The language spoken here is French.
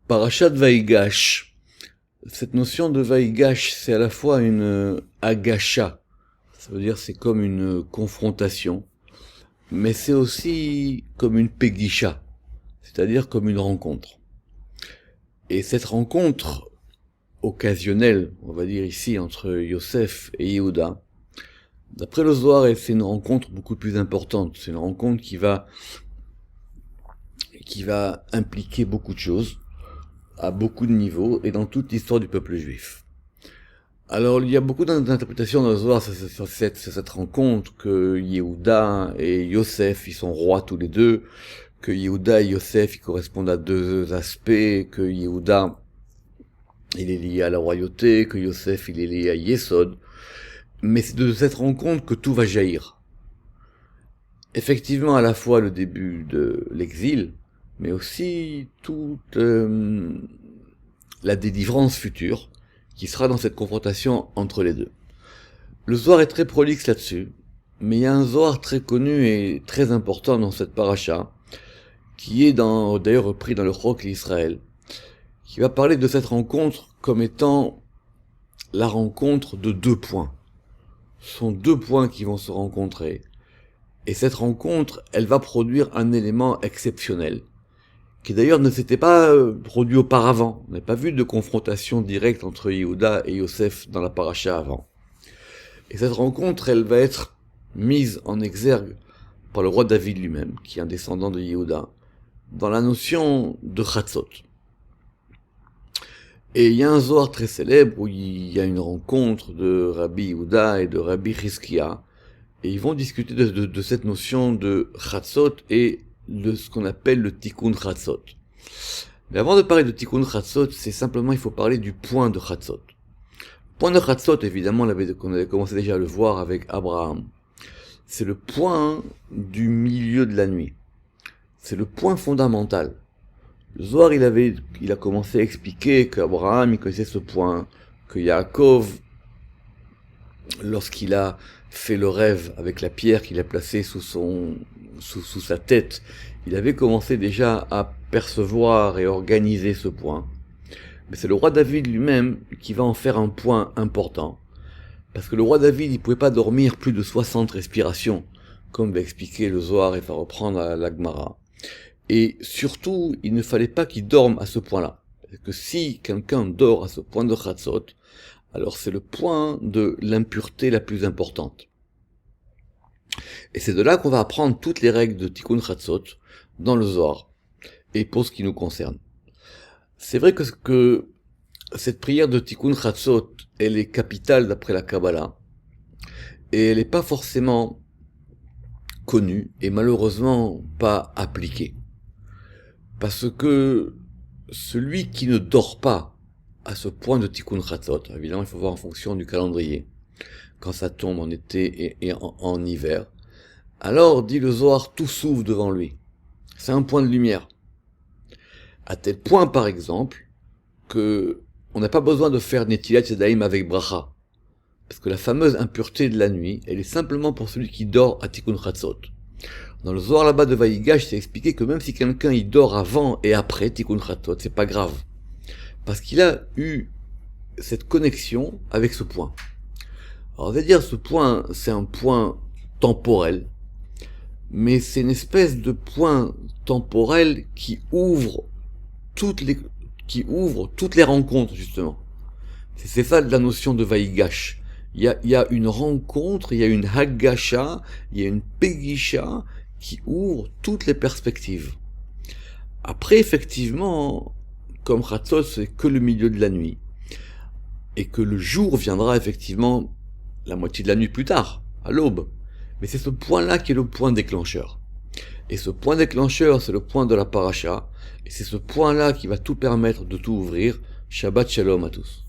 Parashat Vaïgash. Cette notion de Vaïgash, c'est à la fois une agasha, ça veut dire c'est comme une confrontation, mais c'est aussi comme une pegisha, c'est-à-dire comme une rencontre. Et cette rencontre occasionnelle, on va dire ici, entre Yosef et Yehuda, d'après le Zohar, c'est une rencontre beaucoup plus importante. C'est une rencontre qui va impliquer beaucoup de choses, à beaucoup de niveaux, et dans toute l'histoire du peuple juif. Alors, il y a beaucoup d'interprétations dans le Zohar sur cette rencontre, que Yehuda et Yosef, ils sont rois tous les deux, que Yehuda et Yosef, ils correspondent à deux aspects, que Yehuda, il est lié à la royauté, que Yosef, il est lié à Yesod. Mais c'est de cette rencontre que tout va jaillir. Effectivement, à la fois le début de l'exil, mais aussi toute la délivrance future qui sera dans cette confrontation entre les deux. Le Zohar est très prolixe là-dessus, mais il y a un Zohar très connu et très important dans cette paracha, qui est d'ailleurs repris dans le Chok l'Israël, qui va parler de cette rencontre comme étant la rencontre de deux points. Ce sont deux points qui vont se rencontrer. Et cette rencontre, elle va produire un élément exceptionnel, qui d'ailleurs ne s'était pas produit auparavant. On n'a pas vu de confrontation directe entre Yehuda et Yosef dans la paracha avant. Et cette rencontre, elle va être mise en exergue par le roi David lui-même, qui est un descendant de Yehuda, dans la notion de Chatzot. Et il y a un Zohar très célèbre où il y a une rencontre de Rabbi Yehuda et de Rabbi Chizkia, et ils vont discuter de cette notion de Chatzot et de ce qu'on appelle le Tikkun Chatzot. Mais avant de parler de Tikkun Chatzot, c'est simplement, il faut parler du point de Chatzot. Le point de Chatzot, évidemment, qu'on avait commencé déjà à le voir avec Abraham. C'est le point du milieu de la nuit. C'est le point fondamental. Le Zohar, il a commencé à expliquer qu'Abraham, il connaissait ce point, que Yaakov, lorsqu'il a fait le rêve avec la pierre qu'il a placée sous sa tête, il avait commencé déjà à percevoir et organiser ce point. Mais c'est le roi David lui-même qui va en faire un point important. Parce que le roi David, il pouvait pas dormir plus de 60 respirations, comme va expliquer le Zohar et va reprendre à la Gemara. Et surtout, il ne fallait pas qu'il dorme à ce point-là. Parce que si quelqu'un dort à ce point de Chatzot, alors c'est le point de l'impureté la plus importante. Et c'est de là qu'on va apprendre toutes les règles de Tikkun Chatzot dans le Zohar, et pour ce qui nous concerne. C'est vrai que cette prière de Tikkun Chatzot, elle est capitale d'après la Kabbalah, et elle n'est pas forcément connue, et malheureusement pas appliquée. Parce que celui qui ne dort pas à ce point de Tikkun Chatzot, évidemment il faut voir en fonction du calendrier, quand ça tombe en été et en hiver, alors, dit le Zohar, tout s'ouvre devant lui. C'est un point de lumière. À tel point, par exemple, que on n'a pas besoin de faire Netilat Yadayim avec bracha. Parce que la fameuse impureté de la nuit, elle est simplement pour celui qui dort à Tikkun Chatzot. Dans le Zohar là-bas de Vaïgash, c'est expliqué que même si quelqu'un il dort avant et après Tikkun Chatzot, c'est pas grave. Parce qu'il a eu cette connexion avec ce point. Alors, on va dire, ce point, c'est un point temporel. Mais c'est une espèce de point temporel qui ouvre toutes les rencontres, justement. C'est ça la notion de Vaïgash. Il y a une rencontre, il y a une Haggasha, il y a une Pegisha qui ouvre toutes les perspectives. Après, effectivement, comme Chatzot, c'est que le milieu de la nuit. Et que le jour viendra effectivement la moitié de la nuit plus tard, à l'aube. Mais c'est ce point-là qui est le point déclencheur. Et ce point déclencheur, c'est le point de la paracha. Et c'est ce point-là qui va tout permettre de tout ouvrir. Shabbat Shalom à tous.